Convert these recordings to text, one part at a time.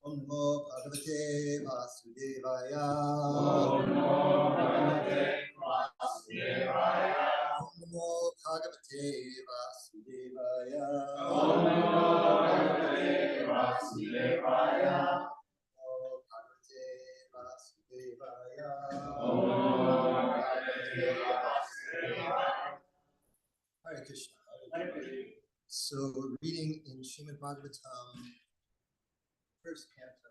Om Namo Bhagavate Vasudevaya. Om Namo Bhagavate Vasudevaya. Om Namo Bhagavate Vasudevaya. Om Namo Bhagavate Vasudevaya. Om Namo Bhagavate Vasudevaya. Hare Krishna. Hare Krishna. So we're reading in Srimad Bhagavatam, first canto,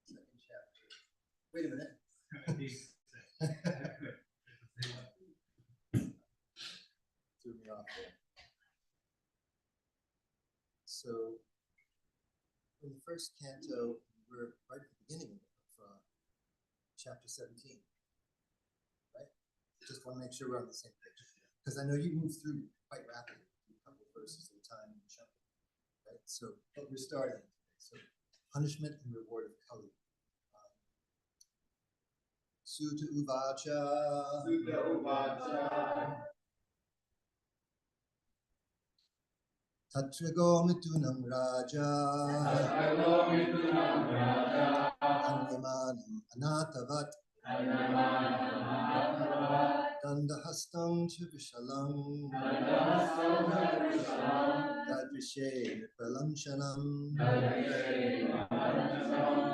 second chapter. Wait a minute. Threw me off there. So in the first canto, we're right at the beginning of chapter 17, right? Just want to make sure we're on the same page, because I know you move through quite rapidly, a couple of verses at a time and jump, right? So, but we're starting today. So, punishment and reward of Kali. Sutta Uvacha. Sutta Uvacha. Tatra Gomitunam Raja. Tatra Gomitunam Raja. Anyamanam Anatavat. Anyamanam Anatavat. Dandahastam Chavishalam. Dandahastam Chavishalam. Dadrishe Pralanshanam. Dadrishe Pralanshanam.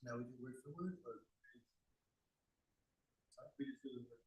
Now we do word for word, or we just do the word.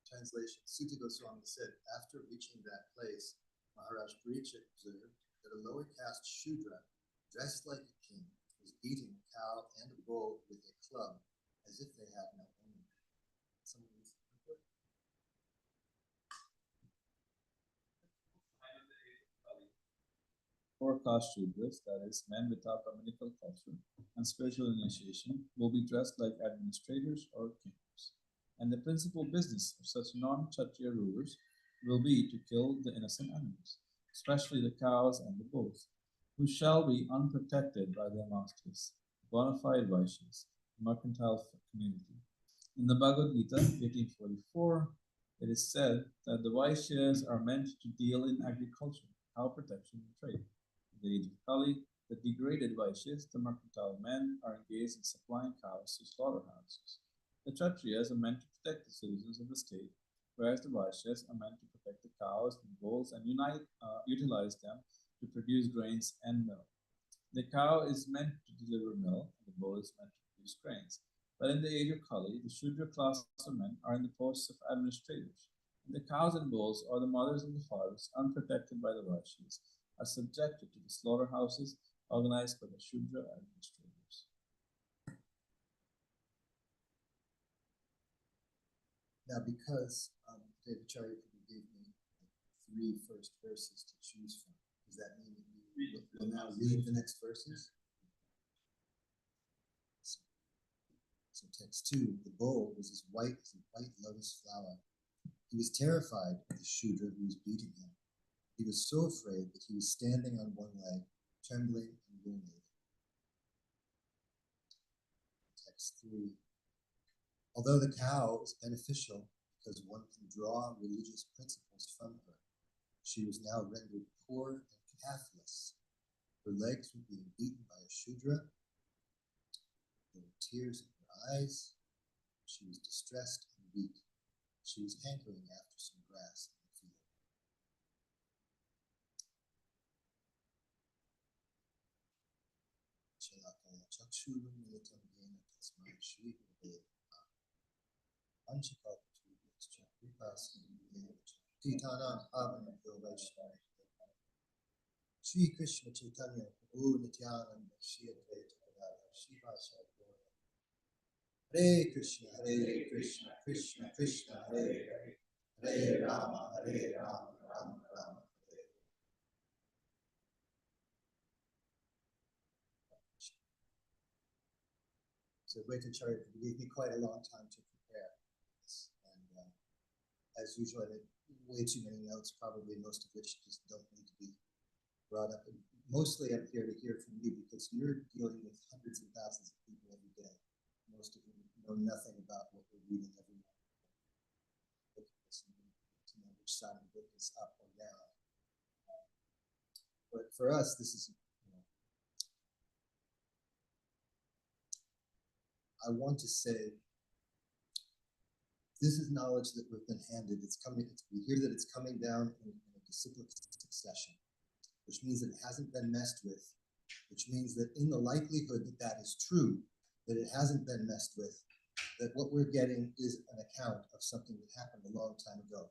Translation. Sutta Goswami said, after reaching that place, Maharaj Parikshit observed that a lower caste Shudra, dressed like a king, was beating a cow and a bull with a club, as if they had no owner. Four caste Shudras, that is, men without dominical culture and spiritual initiation, will be dressed like administrators or kings. And the principal business of such non-Kshatriya rulers will be to kill the innocent animals, especially the cows and the bulls, who shall be unprotected by their masters, bona fide Vaishyas, mercantile community. In the Bhagavad Gita, 1844, It is said that the Vaishyas are meant to deal in agriculture, cow protection, and trade. In the age of Kali, the degraded Vaishyas, the mercantile men, are engaged in supplying cows to slaughterhouses. The Kshatriyas are meant to protect the citizens of the state, whereas the Vaishyas are meant to protect the cows and bulls and utilize them to produce grains and milk. The cow is meant to deliver milk, and the bull is meant to produce grains. But in the age of Kali, the Shudra class of men are in the posts of administrators, and the cows and bulls, or the mothers and the fathers, unprotected by the Vaishyas, are subjected to the slaughterhouses organized by the Shudra administrators. Now, because David Charya gave me three first verses to choose from, does that mean that you will now read the next verses? So text 2, the bull was as white as a white lotus flower. He was terrified of the Shudra who was beating him. He was so afraid that he was standing on one leg, trembling and ruminating. Text 3. Although the cow is beneficial because one can draw religious principles from her, she was now rendered poor and calfless. Her legs were being beaten by a Shudra. There were tears in her eyes. She was distressed and weak. She was hankering after some grass in the field. Shri Krishna Chaitanya Prabhu Nityananda Shri Advaita Gadadhar Shivasaya Gaura. Hare Krishna Krishna Krishna Hare Hare, Hare Rama Rama Rama Hare. So Advaita Charya gave me quite a long time to prepare this, and as usual, I had way too many notes, probably most of which just don't need to be brought up. And mostly I'm here to hear from you because you're dealing with hundreds of thousands of people every day. Most of them know nothing about what we're reading every morning. To know which side of the book is up or down. But for us, this is, I want to say, this is knowledge that we've been handed. It's coming. We hear that it's coming down in a disciplic succession, which means that it hasn't been messed with, which means that in the likelihood that that is true, that it hasn't been messed with, that what we're getting is an account of something that happened a long time ago,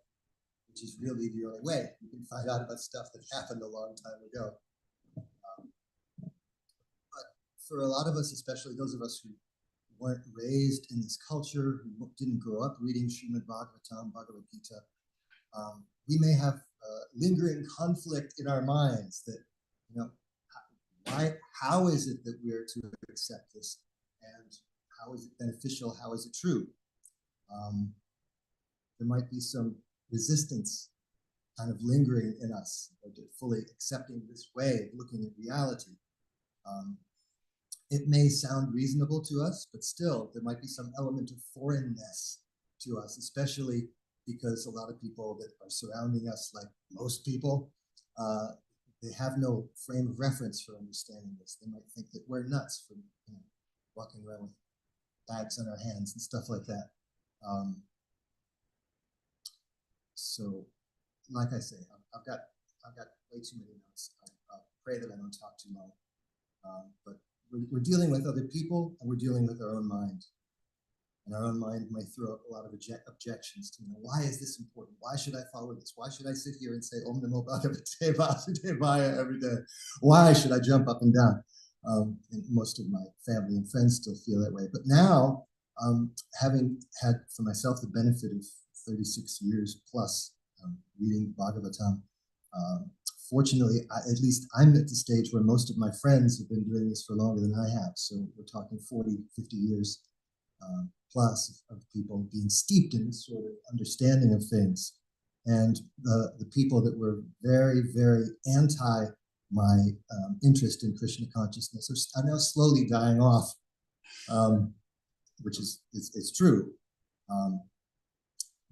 which is really the only way you can find out about stuff that happened a long time ago. But for a lot of us, especially those of us who weren't raised in this culture, who didn't grow up reading Srimad Bhagavatam, Bhagavad Gita, we may have lingering conflict in our minds that, how is it that we're to accept this? And how is it beneficial? How is it true? There might be some resistance kind of lingering in us, fully accepting this way of looking at reality. It may sound reasonable to us, but still there might be some element of foreignness to us, especially because a lot of people that are surrounding us, like most people, they have no frame of reference for understanding this. They might think that we're nuts for walking around with bags on our hands and stuff like that. So, like I say, I've got way too many notes. I pray that I don't talk too long. But we're dealing with other people, and we're dealing with our own mind. And our own mind may throw up a lot of objections to, why is this important? Why should I follow this? Why should I sit here and say Om Namo Bhagavate Vasudevaya every day? Why should I jump up and down? And most of my family and friends still feel that way. But now, having had for myself the benefit of 36 years plus reading Bhagavatam, fortunately, at least I'm at the stage where most of my friends have been doing this for longer than I have. So we're talking 40, 50 years plus of people being steeped in this sort of understanding of things. And the people that were very, very anti my interest in Krishna consciousness are now slowly dying off, which is it's true.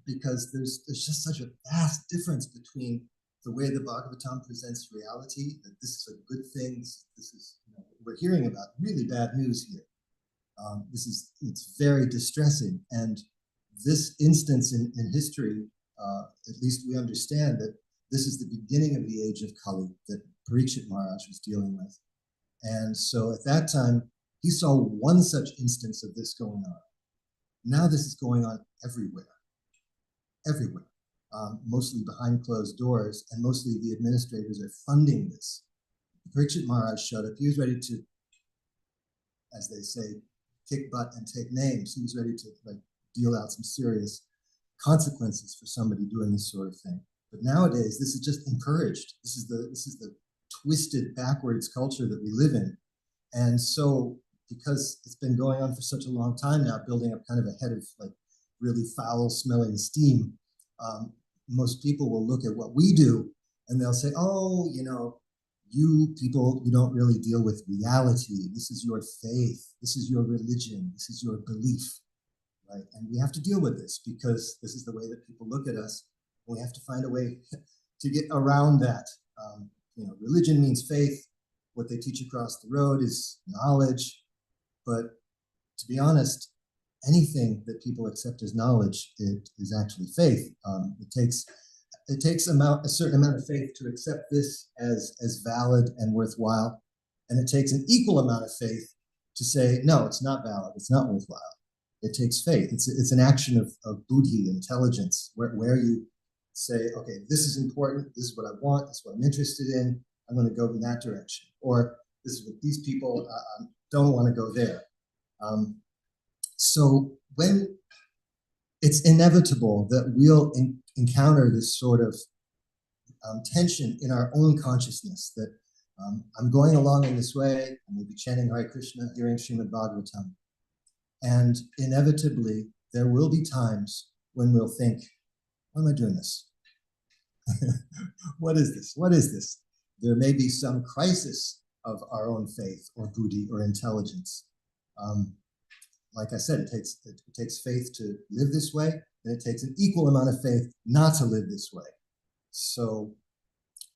because there's just such a vast difference between the way the Bhagavatam presents reality, that this is a good thing, this is, we're hearing about really bad news here. It's very distressing. And this instance in history, at least we understand that this is the beginning of the age of Kali that Parikshit Maharaj was dealing with. And so at that time, he saw one such instance of this going on. Now this is going on everywhere, mostly behind closed doors, and mostly the administrators are funding this. Parikshit Maharaj showed up. He was ready to, as they say, kick butt and take names. He was ready to deal out some serious consequences for somebody doing this sort of thing. But nowadays, this is just encouraged. This is the twisted, backwards culture that we live in. And so, because it's been going on for such a long time now, building up kind of a head of really foul-smelling steam, most people will look at what we do and they'll say, oh, you people, you don't really deal with reality. This is your faith. This is your religion. This is your belief, right? And we have to deal with this because this is the way that people look at us. We have to find a way to get around that. Religion means faith. What they teach across the road is knowledge. But to be honest, anything that people accept as knowledge, it is actually faith. It takes a certain amount of faith to accept this as valid and worthwhile. And it takes an equal amount of faith to say, no, it's not valid, it's not worthwhile. It takes faith. It's an action of buddhi, intelligence, where you say, okay, this is important, this is what I want, this is what I'm interested in, I'm going to go in that direction. Or this is what these people don't want to go there. So when it's inevitable that we'll encounter this sort of tension in our own consciousness, that I'm going along in this way, I may be chanting Hare Krishna, hearing Srimad Bhagavatam, and inevitably there will be times when we'll think, why am I doing this? What is this? What is this? There may be some crisis of our own faith or buddhi or intelligence. Like I said, it takes faith to live this way, and it takes an equal amount of faith not to live this way. So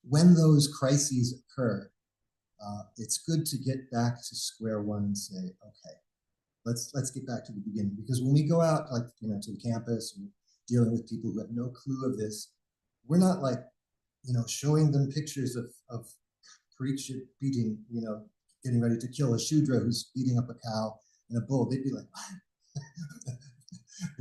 when those crises occur, it's good to get back to square one and say, okay, let's get back to the beginning. Because when we go out to the campus and dealing with people who have no clue of this, we're not showing them pictures of Parikshit beating, getting ready to kill a Shudra who's beating up a cow and a bull. They'd be like,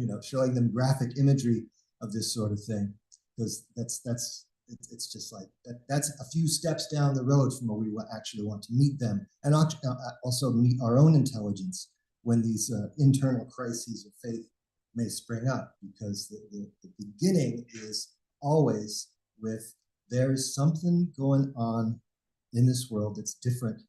what? Showing them graphic imagery of this sort of thing, because it's just like that's a few steps down the road from where we actually want to meet them, and also meet our own intelligence when these internal crises of faith may spring up, because the beginning is always with, there's something going on in this world that's different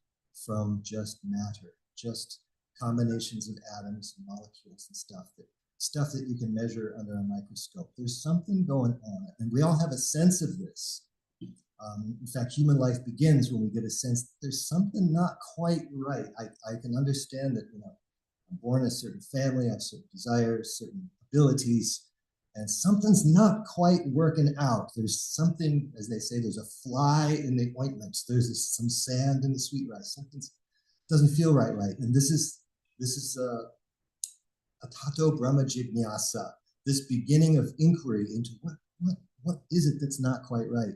from just matter, just combinations of atoms and molecules and stuff that you can measure under a microscope. There's something going on, and we all have a sense of this. In fact, human life begins when we get a sense that there's something not quite right. I can understand that, I'm born in a certain family, I have certain desires, certain abilities, and something's not quite working out. There's something, as they say, there's a fly in the ointment. There's some sand in the sweet rice. Something doesn't feel right. And this is a tato brahma jignasa, this beginning of inquiry into what is it that's not quite right.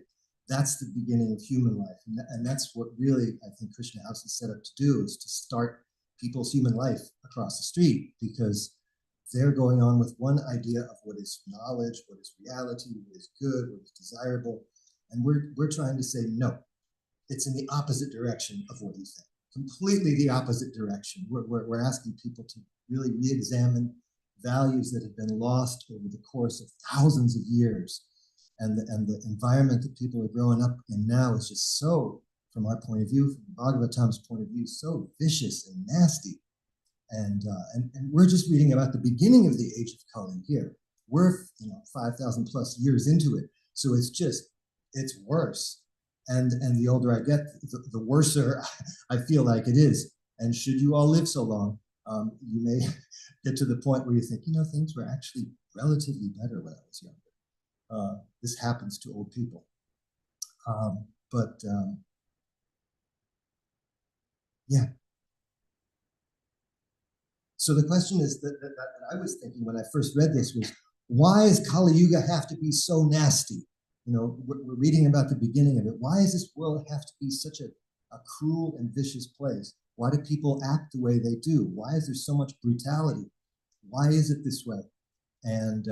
That's the beginning of human life, and that's what really I think Krishna House is set up to do, is to start people's human life across the street, because they're going on with one idea of what is knowledge, what is reality, what is good, what is desirable, and we're trying to say, no, it's in the opposite direction of what you think, completely the opposite direction. We're asking people to really re-examine values that have been lost over the course of thousands of years, and the environment that people are growing up in now is just so, from our point of view, from Bhagavatam's point of view, so vicious and nasty. And we're just reading about the beginning of the age of Kali here. We're 5,000 plus years into it, so it's worse. And the older I get, the worser I feel like it is. And should you all live so long, you may get to the point where you think, things were actually relatively better when I was younger. This happens to old people. Yeah. So the question is that I was thinking when I first read this was, why does Kali Yuga have to be so nasty? You know, we're reading about the beginning of it. Why does this world have to be such a cruel and vicious place? Why do people act the way they do? Why is there so much brutality? Why is it this way? And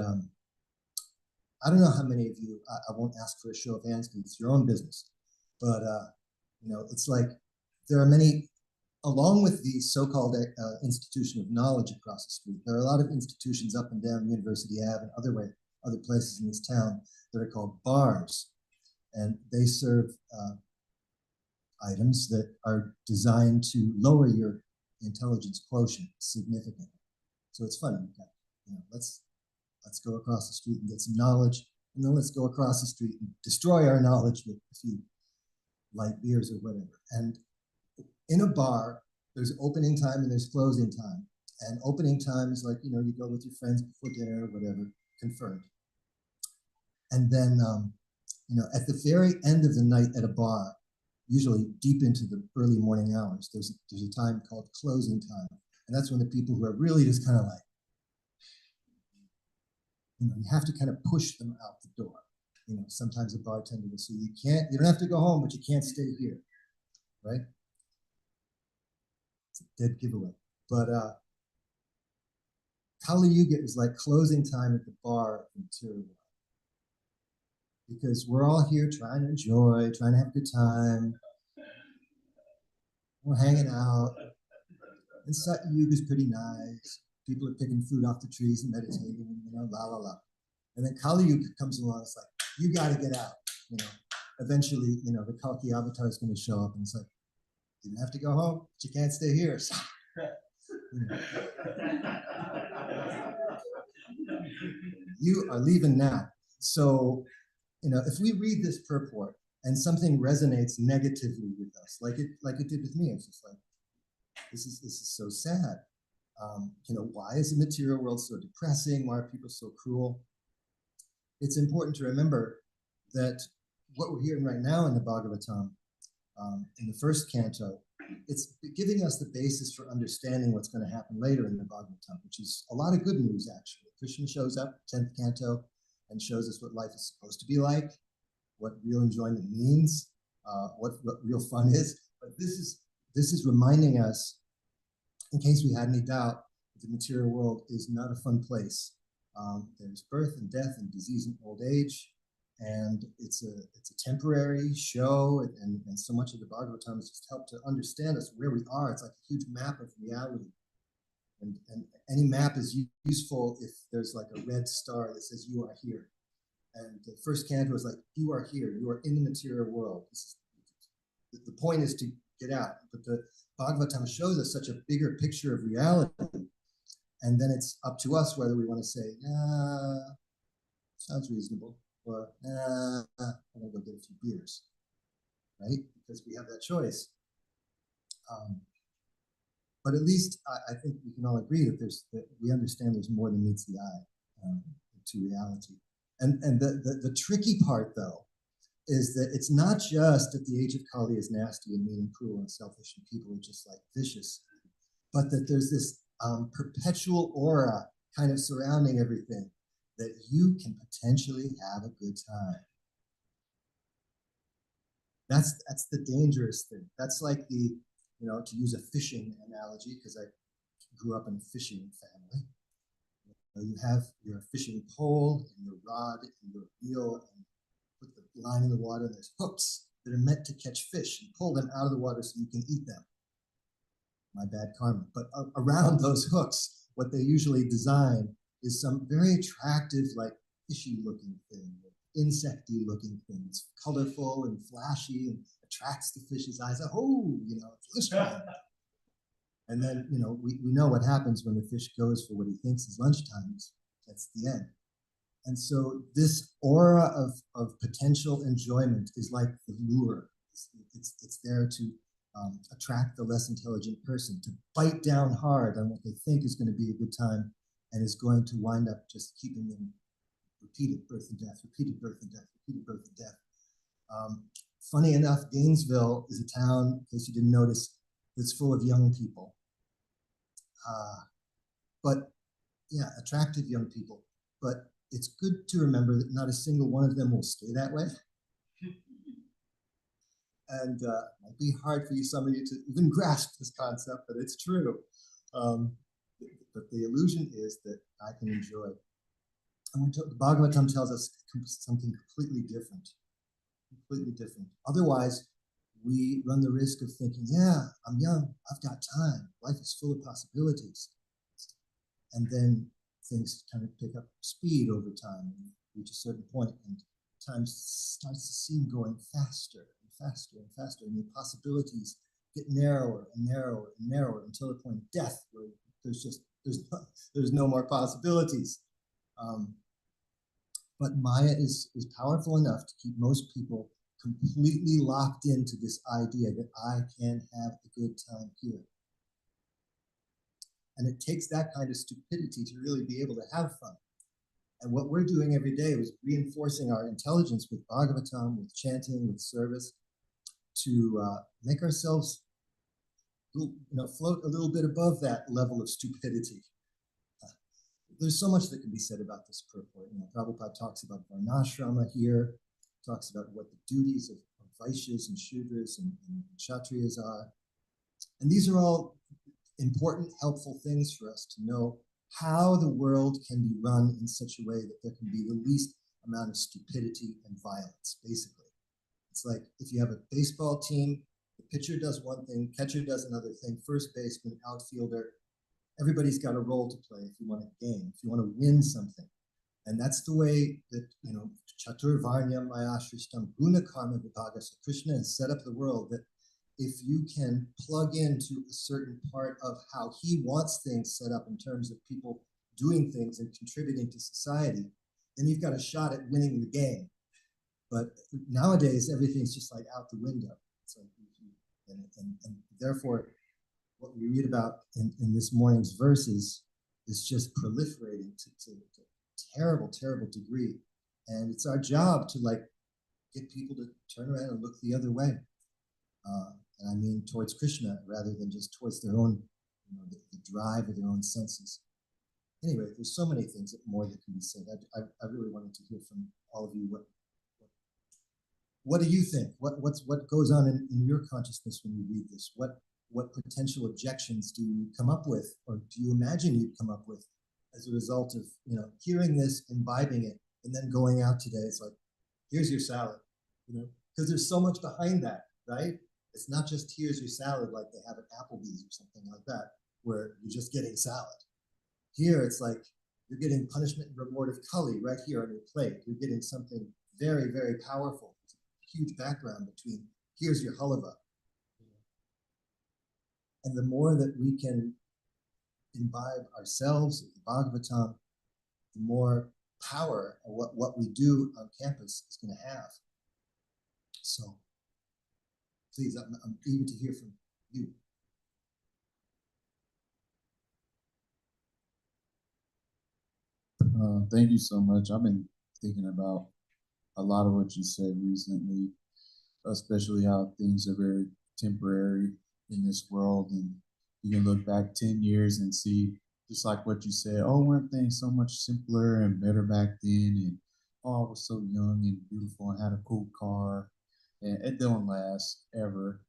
I don't know how many of you, I won't ask for a show of hands because it's your own business, but you know, it's like there are many, along with the so-called institution of knowledge across the street, there are a lot of institutions up and down University Ave and other places in this town that are called bars, and they serve items that are designed to lower your intelligence quotient significantly. So it's funny, you know, let's go across the street and get some knowledge, and then let's go across the street and destroy our knowledge with a few light beers or whatever. And in a bar, there's opening time and there's closing time. And opening time is like, you know, you go with your friends before dinner or whatever, confirmed. And then, you know, at the very end of the night at a bar, usually deep into the early morning hours, there's a time called closing time. And that's when the people who are really just kind of like, you know, you have to kind of push them out the door. You know, sometimes a bartender will say, you don't have to go home, but you can't stay here, right? It's a dead giveaway. But Kali Yuga is like closing time at the bar in material world. Because we're all here trying to enjoy, trying to have a good time. We're hanging out. And Satya Yuga is pretty nice. People are picking fruit off the trees and meditating, you know, la la la. And then Kali Yuga comes along, it's like, you got to get out, you know. Eventually, you know, the Kalki avatar is going to show up and it's like, you don't have to go home, but you can't stay here. So, you know, you are leaving now. So, you know, if we read this purport and something resonates negatively with us, like it did with me, it's just like, this is so sad. You know, why is the material world so depressing? Why are people so cruel? It's important to remember that what we're hearing right now in the Bhagavatam, in the first canto, it's giving us the basis for understanding what's going to happen later in the Bhagavatam, which is a lot of good news, actually. Krishna shows up, 10th canto, and shows us what life is supposed to be like, what real enjoyment means, what real fun is. But this is reminding us, in case we had any doubt, that the material world is not a fun place. There's birth and death and disease and old age, and it's a temporary show, and so much of the Bhagavatam has just helped to understand us where we are. It's like a huge map of reality. And any map is useful if there's like a red star that says you are here. And the first canto is like, you are here, you are in the material world. The point is to get out. But the Bhagavatam shows us such a bigger picture of reality. And then it's up to us whether we want to say, sounds reasonable, or I'm going to go get a few beers, right? Because we have that choice. But at least I think we can all agree that we understand there's more than meets the eye to reality. And the tricky part, though, is that it's not just that the age of Kali is nasty and mean and cruel and selfish and people are just like vicious, but that there's this perpetual aura kind of surrounding everything that you can potentially have a good time. That's the dangerous thing. That's like the, you know, to use a fishing analogy, because I grew up in a fishing family. You have your fishing pole and your rod and your reel, and put the line in the water, and there's hooks that are meant to catch fish and pull them out of the water so you can eat them. My bad karma. But around those hooks, what they usually design is some very attractive, like fishy looking thing, insecty looking thing. It's colorful and flashy and attracts the fish's eyes. Oh, you know, fish time. And then, you know, we know what happens when the fish goes for what he thinks is lunchtime. That's the end. And so this aura of potential enjoyment is like the lure. It's there to attract the less intelligent person, to bite down hard on what they think is going to be a good time and is going to wind up just keeping them repeated birth and death, repeated birth and death, repeated birth and death. Funny enough, Gainesville is a town, in case you didn't notice, that's full of young people. But yeah, attractive young people. But it's good to remember that not a single one of them will stay that way. And it might be hard for some of you to even grasp this concept, but it's true. But the illusion is that I can enjoy. And the Bhagavatam tells us something completely different. Completely different. Otherwise, we run the risk of thinking, yeah, I'm young, I've got time, life is full of possibilities. And then things kind of pick up speed over time and reach a certain point, and time starts to seem going faster and faster and faster, and the possibilities get narrower and narrower and narrower until the point of death, where there's no more possibilities. But Maya is powerful enough to keep most people completely locked into this idea that I can have a good time here. And it takes that kind of stupidity to really be able to have fun. And what we're doing every day is reinforcing our intelligence with Bhagavatam, with chanting, with service, to make ourselves float a little bit above that level of stupidity. There's so much that can be said about this purport. Prabhupada talks about varnashrama here, talks about what the duties of Vaishyas and Shudras and Kshatriyas are. And these are all important, helpful things for us to know how the world can be run in such a way that there can be the least amount of stupidity and violence, basically. It's like if you have a baseball team, the pitcher does one thing, catcher does another thing, first baseman, outfielder, everybody's got a role to play if you want a game, if you want to win something. And that's the way that, Chatur Varnyam Mayashrishtam Guna Karma Vibhaga. So Krishna has set up the world that if you can plug into a certain part of how he wants things set up in terms of people doing things and contributing to society, then you've got a shot at winning the game. But nowadays, everything's just like out the window. So, and therefore, what we read about in this morning's verses is just proliferating to a terrible, terrible degree. And it's our job to get people to turn around and look the other way. And I mean towards Krishna rather than just towards their own, the drive of their own senses. Anyway, there's so many things more that can be said. I really wanted to hear from all of you. What do you think? What goes on in your consciousness when you read this? What potential objections do you come up with, or do you imagine you'd come up with as a result of hearing this, imbibing it, and then going out today? It's like, here's your salad, because there's so much behind that, right? It's not just here's your salad like they have at Applebee's or something like that, where you're just getting salad. Here, it's like you're getting punishment and reward of Kali right here on your plate. You're getting something very, very powerful. It's a huge background between here's your halava. And the more that we can imbibe ourselves in the Bhagavatam, the more power what we do on campus is going to have. So please, I'm eager to hear from you. Thank you so much. I've been thinking about a lot of what you said recently, especially how things are very temporary in this world. And you can look back 10 years and see, just like what you said, weren't things so much simpler and better back then? And I was so young and beautiful and had a cool car. And it don't last ever.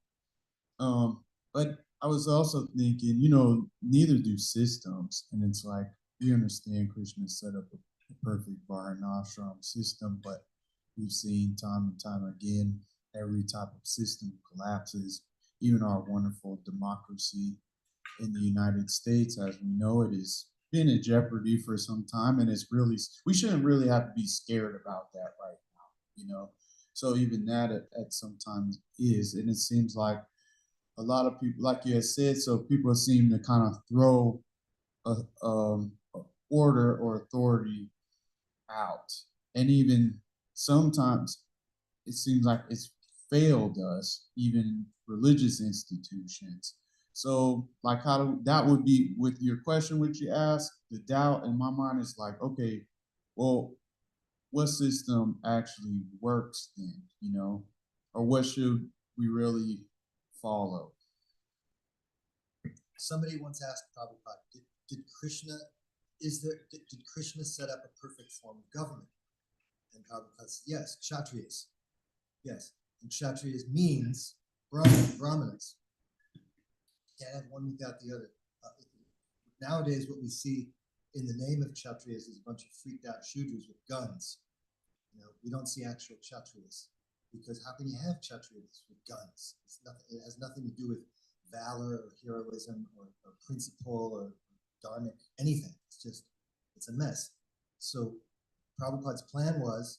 But I was also thinking, neither do systems. And it's like, we understand Krishna set up a perfect varnashram system, but we've seen time and time again, every type of system collapses. Even our wonderful democracy in the United States, as we know it, has been in jeopardy for some time. And we shouldn't really have to be scared about that right now, So even that at sometimes is, and it seems like a lot of people, like you had said, so people seem to kind of throw a order or authority out. And even sometimes it seems like it's failed us, even religious institutions. So like that would be with your question which you asked, the doubt in my mind is like, okay, well, what system actually works then, or what should we really follow? Somebody once asked Prabhupada, did Krishna set up a perfect form of government? And Prabhupada said, yes, Kshatriyas. Yes. And Kshatriyas means Brahmanas. Can't have one without the other. Nowadays, what we see in the name of Kshatriyas is a bunch of freaked out Shudras with guns. We don't see actual Kshatriyas, because how can you have Kshatriyas with guns? It has nothing to do with valor or heroism or principle or dharmic anything. It's a mess. So Prabhupada's plan was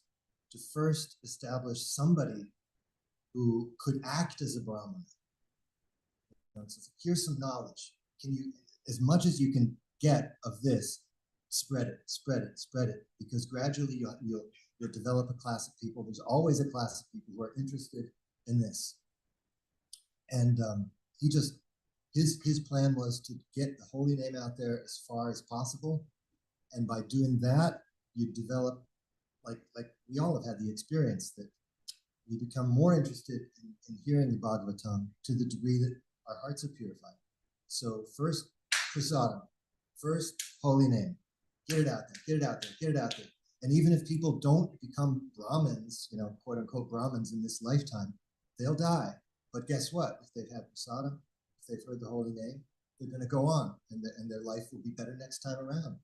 to first establish somebody who could act as a Brahmana. So here's some knowledge. Can you, as much as you can get of this, spread it, because gradually you'll develop a class of people. There's always a class of people who are interested in this. And his plan was to get the holy name out there as far as possible. And by doing that, you develop, like we all have had the experience, that we become more interested in hearing the Bhagavatam to the degree that our hearts are purified. So first, prasadam, first holy name, get it out there. And even if people don't become Brahmins, quote unquote Brahmins in this lifetime, they'll die. But guess what? If they've had prasadam, if they've heard the holy name, they're going to go on, and their life will be better next time around.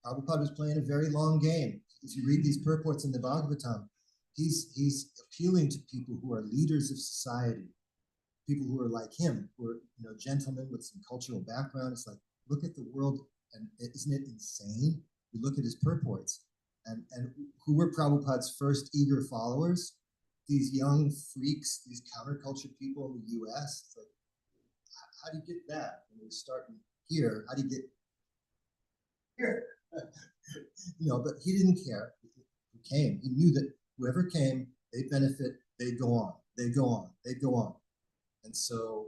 Prabhupada was playing a very long game. If you read these purports in the Bhagavatam, he's appealing to people who are leaders of society, people who are like him, who are gentlemen with some cultural background. It's like, look at the world, and isn't it insane? You look at his purports, and who were Prabhupada's first eager followers? These young freaks, these counterculture people in the U.S. It's like, how do you get that? When we're starting here, how do you get here? But he didn't care who came. He knew that whoever came, they benefit, they go on. And so,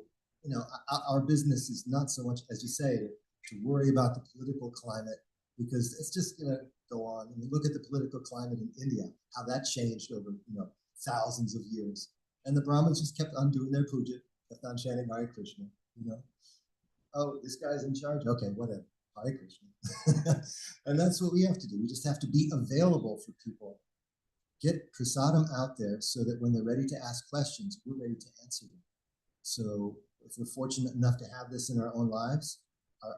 our business is not so much, as you say, to worry about the political climate, because it's just going to go on. And you look at the political climate in India, how that changed over, thousands of years. And the Brahmins just kept on doing their puja, kept on chanting Hare Krishna, Oh, this guy's in charge? Okay, whatever. Hare Krishna. And that's what we have to do. We just have to be available for people. Get prasadam out there so that when they're ready to ask questions, we're ready to answer them. So if we're fortunate enough to have this in our own lives,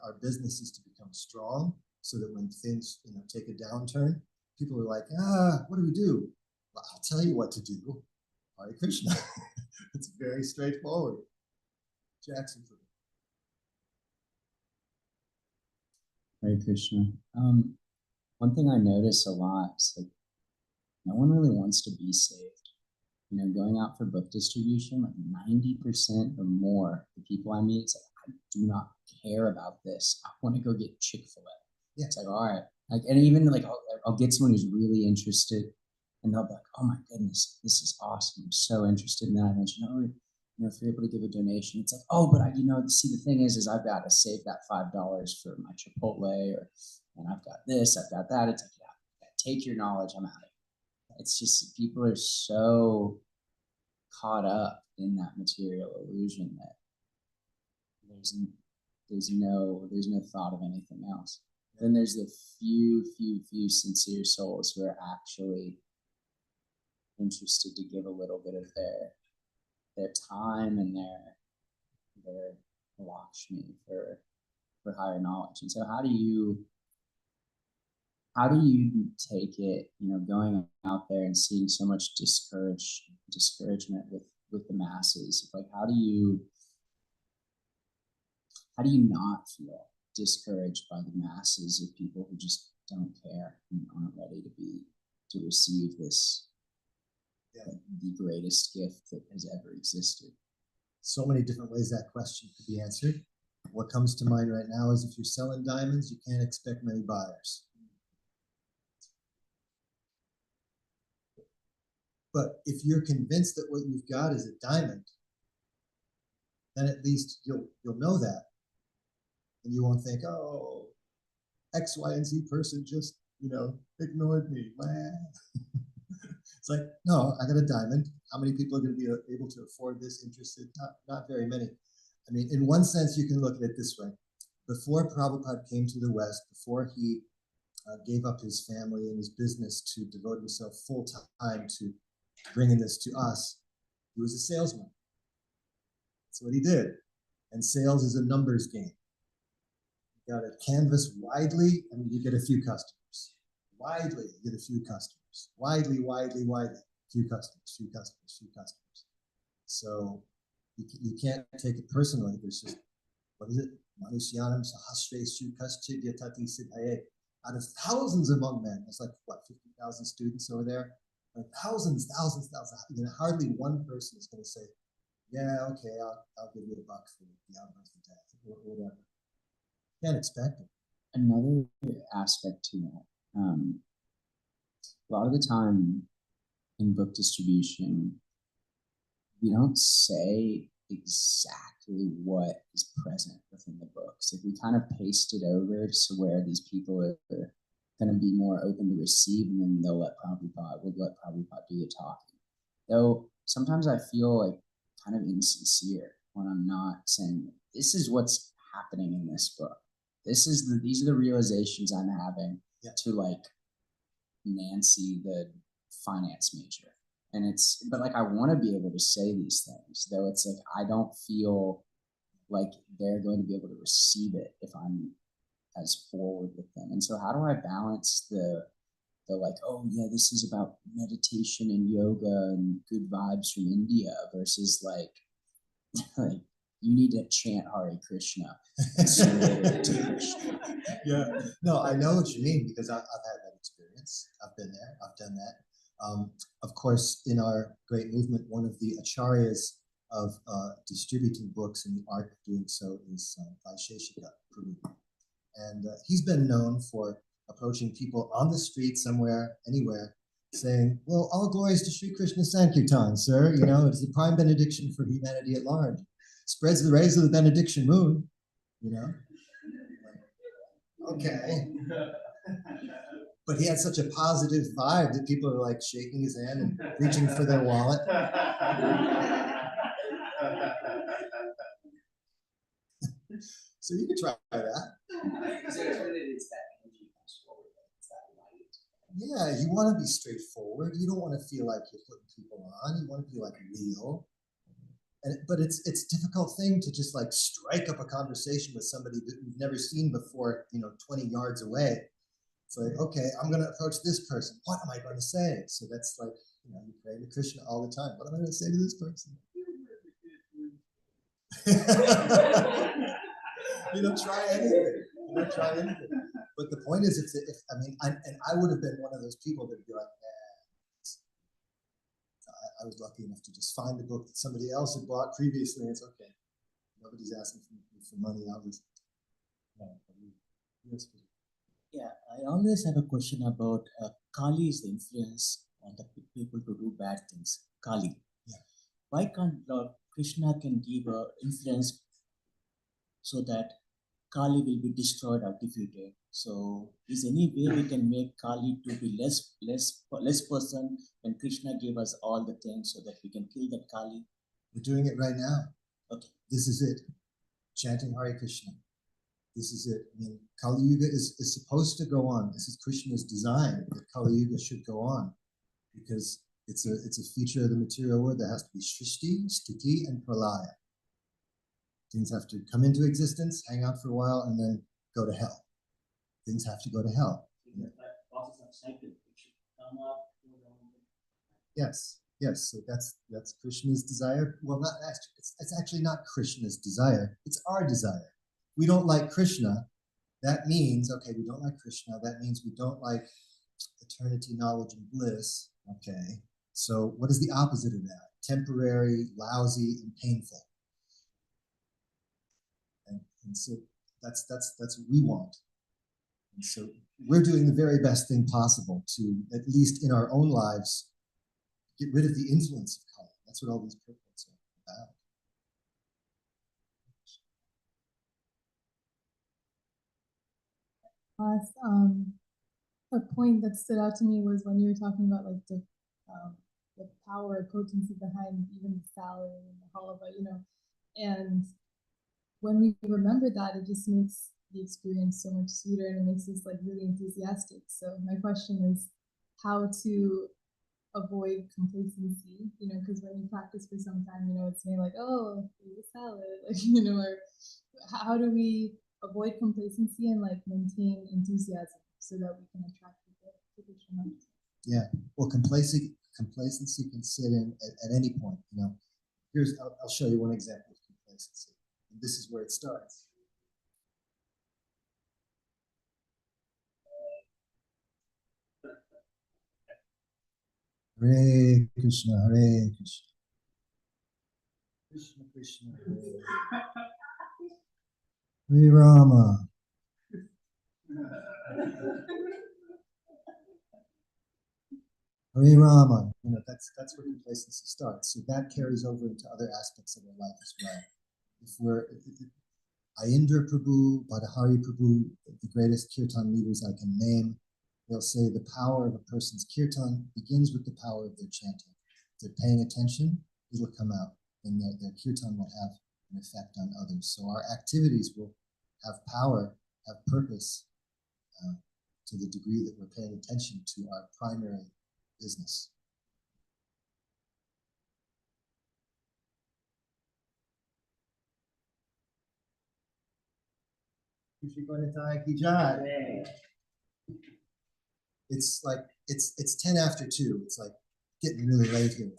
our business is to become strong, so that when things take a downturn, people are like, what do we do? Well, I'll tell you what to do. Hare Krishna. It's very straightforward. Jackson. Hare Krishna. One thing I notice a lot is like, no one really wants to be saved. Going out for book distribution, like 90% or more, the people I meet, it's like, I do not care about this. I want to go get Chick-fil-A. Yeah. It's like, all right. Like, and even like, I'll get someone who's really interested, and they'll be like, oh my goodness, this is awesome. I'm so interested in that. I mentioned, if you're able to give a donation, it's like, oh, but see, the thing is I've got to save that $5 for my Chipotle, and I've got this, I've got that. It's like, yeah, take your knowledge, I'm out of here. It's just, people are so caught up in that material illusion that there's no thought of anything else. Then there's the few sincere souls who are actually interested to give a little bit of their time and their Lakshmi for higher knowledge. And so how do you take it, going out there and seeing so much discouragement with the masses? Like, how do you not feel discouraged by the masses of people who just don't care and aren't ready to receive this, the greatest gift that has ever existed? So many different ways that question could be answered. What comes to mind right now is, if you're selling diamonds, you can't expect many buyers. But if you're convinced that what you've got is a diamond, then at least you'll know that, and you won't think, oh, X, Y, and Z person just ignored me. It's like, no, I got a diamond. How many people are going to be able to afford this, interested? Not very many. I mean, in one sense, you can look at it this way. Before Prabhupada came to the West, before he gave up his family and his business to devote himself full time to bringing this to us, he was a salesman. That's what he did. And sales is a numbers game. You got to canvas widely, and you get a few customers. Widely, you get a few customers. Widely, few customers. So you can't take it personally. There's just, what is it? Manusyanam sahasreshu kaschid yatati siddhaye. Out of thousands among men, it's like, what, 50,000 students over there? Like thousands. Hardly one person is going to say, yeah, okay, I'll give you $1 for the outburst of death, or whatever. Can't expect it. Another aspect to that, a lot of the time in book distribution, we don't say exactly what is present within the books. If we kind of paste it over to where these people are going to be more open to receive, and then we'll let Prabhupada do the talking. Though sometimes I feel like kind of insincere when I'm not saying, this is what's happening in this book. These are the realizations I'm having to like Nancy, the finance major. And but like, I want to be able to say these things, though it's like, I don't feel like they're going to be able to receive it if I'm as forward with them. And so how do I balance the like, oh yeah, this is about meditation and yoga and good vibes from India versus like you need to chant Hare Krishna. Yeah, no, I know what you mean, because I've had that experience. I've been there. I've done that. Of course, in our great movement, one of the acharyas of distributing books and the art of doing so is Vaisheshika Prabhu. And he's been known for approaching people on the street somewhere, anywhere, saying, well, all glories to Sri Krishna Sankirtan, sir. It's the prime benediction for humanity at large. Spreads the rays of the benediction moon, Okay. But he had such a positive vibe that people are like shaking his hand and reaching for their wallet. So you could try that. Yeah, you want to be straightforward. You don't want to feel like you're putting people on. You want to be like real. But it's a difficult thing to just like strike up a conversation with somebody that you've never seen before, 20 yards away. It's like, okay, I'm going to approach this person. What am I going to say? So that's like, you pray to Krishna all the time. What am I going to say to this person? You don't try anything. But the point is, I would have been one of those people that would be like, I was lucky enough to just find the book that somebody else had bought previously, and it's okay. Nobody's asking for money, obviously. Yes, please. Yeah, I always have a question about Kali's influence on the people to do bad things. Kali. Yeah. Why can't Lord Krishna can give influence so that Kali will be destroyed or defeated? So is any way we can make Kali to be less person when Krishna gave us all the things so that we can kill that Kali? We're doing it right now. Okay. This is it. Chanting Hare Krishna. This is it. Kali Yuga is supposed to go on. This is Krishna's design, that Kali Yuga should go on, because it's a feature of the material world that has to be Shrishti, Sthiti, and Pralaya. Things have to come into existence, hang out for a while, and then go to hell. Things have to go to hell. Process of cycle. It should come up. Yes. So that's Krishna's desire. Well, it's actually not Krishna's desire. It's our desire. We don't like Krishna. That means, okay, we don't like Krishna. That means we don't like eternity, knowledge, and bliss. Okay. So what is the opposite of that? Temporary, lousy, and painful. And so that's what we want. And so we're doing the very best thing possible to, at least in our own lives, get rid of the influence of Kali. That's what all these purports are about. Last, a point that stood out to me was when you were talking about like the power or potency behind even the salad and the halava, you know, and when we remember that, it just makes the experience so much sweeter and it makes us like really enthusiastic. So my question is how to avoid complacency, you know, because when you practice for some time, you know, it's maybe like, oh, here's a salad, like, you know, or how do we avoid complacency and like maintain enthusiasm so that we can attract people to Krishna? Yeah, well, complacency can sit in at any point, you know. I'll show you one example of complacency. And this is where it starts. Hare Krishna, Hare Krishna. Krishna Krishna, Hare Hare Rama. Hare Rama. You know, that's where complacency starts. So that carries over into other aspects of our life as well. If we're Ekendra Prabhu, Bhattacharya Prabhu, the greatest kirtan leaders I can name, they'll say the power of a person's kirtan begins with the power of their chanting. If they're paying attention, it'll come out, and their kirtan will have an effect on others. So our activities will have power, have purpose, to the degree that we're paying attention to our primary business. It's like it's 10 after 2. It's like getting really late here.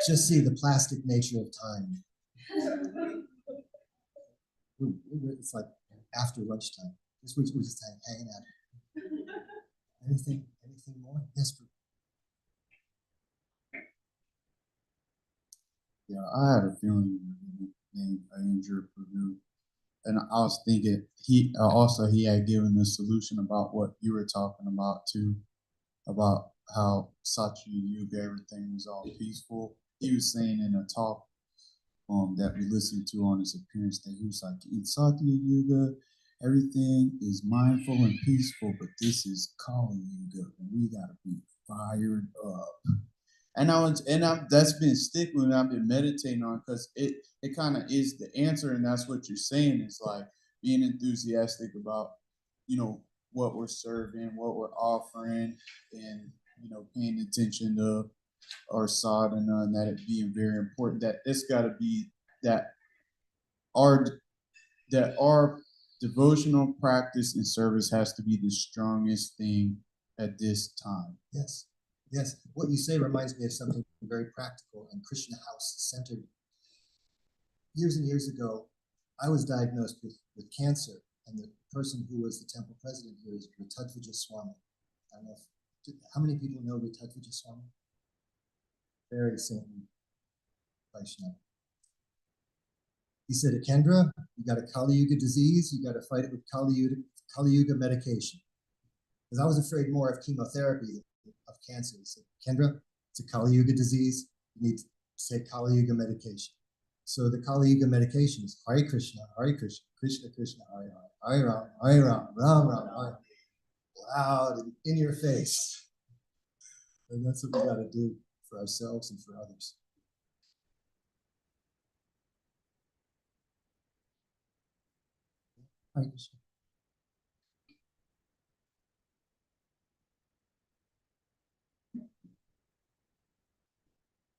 Just see the plastic nature of time. It's like after lunchtime. We're just hanging out. Anything more? Yes, Prabhu. Yeah, I had a feeling named Ekendra Prabhu, and I was thinking he had given a solution about what you were talking about too, about how Satya Yuga everything was all peaceful. He was saying in a talk that we listened to on his appearance that he was like, in Satya Yuga everything is mindful and peaceful, but this is Kali Yuga and we gotta be fired up. And that's been sticking and I've been meditating on because it kind of is the answer, and that's what you're saying is like being enthusiastic about, you know, what we're serving, what we're offering, and you know, paying attention to our sadhana and that it being very important. That it's got to be that our devotional practice and service has to be the strongest thing at this time. Yes. Yes, what you say reminds me of something very practical and Krishna house centered. Years and years ago, I was diagnosed with cancer, and the person who was the temple president here is Ritatvaja Swami. I don't know how many people know Ritatvaja Swami? Very saintly Vaishnava. He said, Ekendra, you got a Kali Yuga disease, you got to fight it with Kali Yuga medication. Because I was afraid more of chemotherapy of cancer. He said, Ekendra, it's a Kali Yuga disease. You need to take Kali Yuga medication. So the Kali Yuga medication is Hare Krishna, Krishna Krishna, Hare Hare, Hare Ram, Hare Ram, Ram Ram, Hare. Loud and in your face. And that's what we got to do for ourselves and for others. Hare Krishna.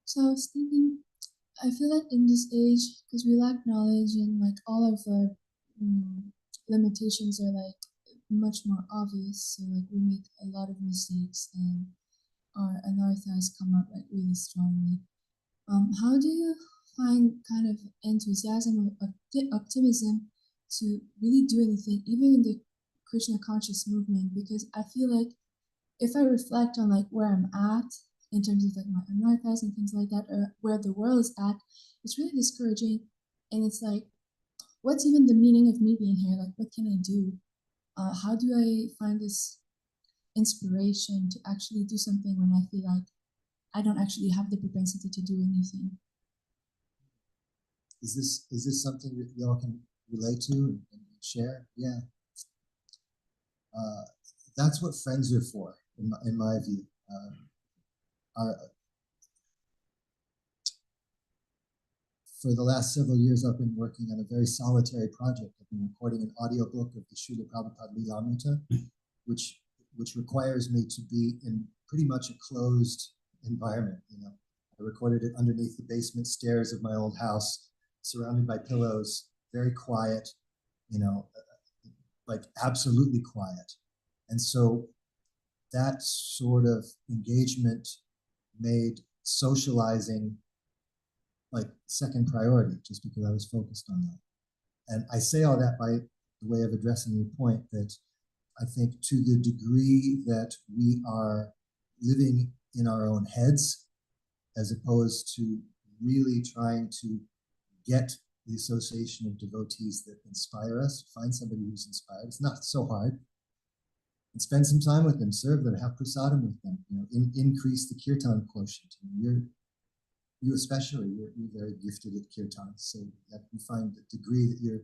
So I was thinking, I feel like in this age, because we lack knowledge and like all of our limitations are like much more obvious. So like we make a lot of mistakes and our anarthas come up like really strongly. How do you find kind of enthusiasm or optimism to really do anything, even in the Krishna conscious movement? Because I feel like if I reflect on like where I'm at in terms of like my anarthas and things like that, or where the world is at, it's really discouraging. And it's like, what's even the meaning of me being here? Like, what can I do? How do I find this inspiration to actually do something when I feel like I don't actually have the propensity to do anything? is this something that y'all can relate to and share? Yeah. That's what friends are for, in my view. For the last several years, I've been working on a very solitary project. I've been recording an audiobook of the Srila Prabhupada Lilamrita, which requires me to be in pretty much a closed environment. I recorded it underneath the basement stairs of my old house, surrounded by pillows, very quiet, like absolutely quiet. And so that sort of engagement made socializing like second priority, just because I was focused on that. And I say all that by the way of addressing your point that I think to the degree that we are living in our own heads, as opposed to really trying to get the association of devotees that inspire us, find somebody who's inspired. It's not so hard. And spend some time with them, serve them, have prasadam with them, increase the kirtan quotient. You especially, you're very gifted at kirtan, so that you find the degree that you're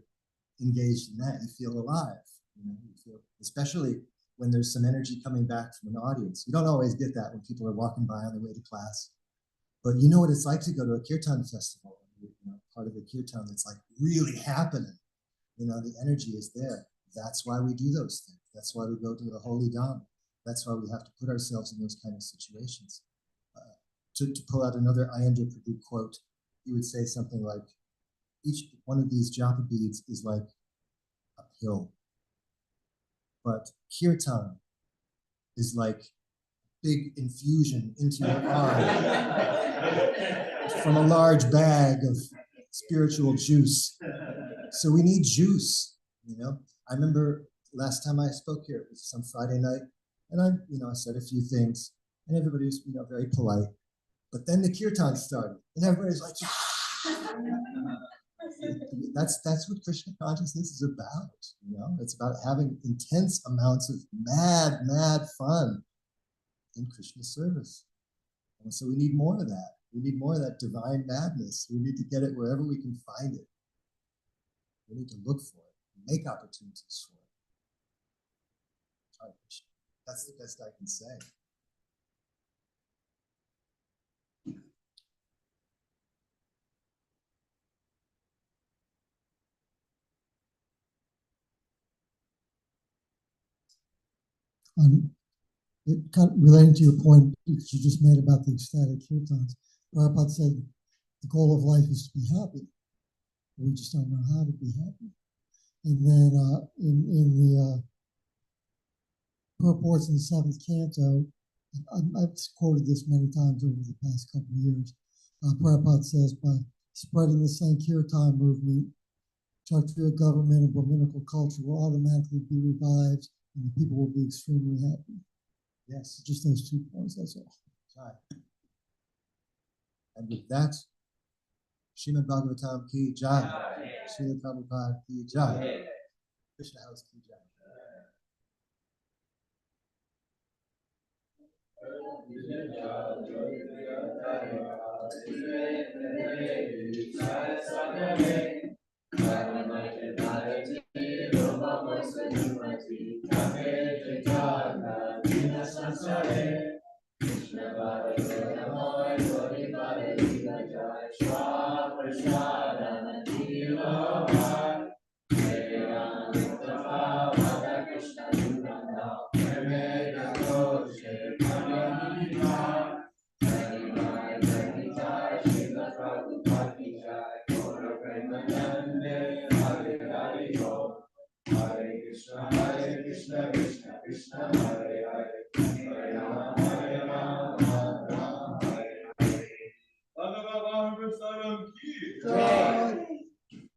engaged in that, you feel alive. You feel, especially when there's some energy coming back from an audience. You don't always get that when people are walking by on their way to class, but you know what it's like to go to a kirtan festival, part of a kirtan that's like really happening. The energy is there. That's why we do those things. That's why we go to the holy dham. That's why we have to put ourselves in those kind of situations. To pull out another Ekendra Prabhu quote, he would say something like, each one of these japa beads is like a pill, but kirtan is like big infusion into your arm from a large bag of spiritual juice. So we need juice, I remember last time I spoke here, it was some Friday night, and I said a few things, and everybody was, very polite. But then the kirtan started, and everybody's like, yeah! That's what Krishna consciousness is about, It's about having intense amounts of mad fun in Krishna service. And so we need more of that. We need more of that divine madness. We need to get it wherever we can find it. We need to look for it, make opportunities for it. That's the best I can say. It kind of relating to your point that you just made about the ecstatic kirtans, Prabhupada said the goal of life is to be happy. We just don't know how to be happy. And then in the purports in the seventh canto, I've quoted this many times over the past couple of years. Prabhupada says, by spreading the Sankirtan movement, Kshatriya government and Brahminical culture will automatically be revived and the people will be extremely happy. Yes. Just those 2 points, that's all. Right. And with that, Srimad Bhagavatam ki jai, Srila Prabhupada ki jai, Krishna House ki jai. Jai.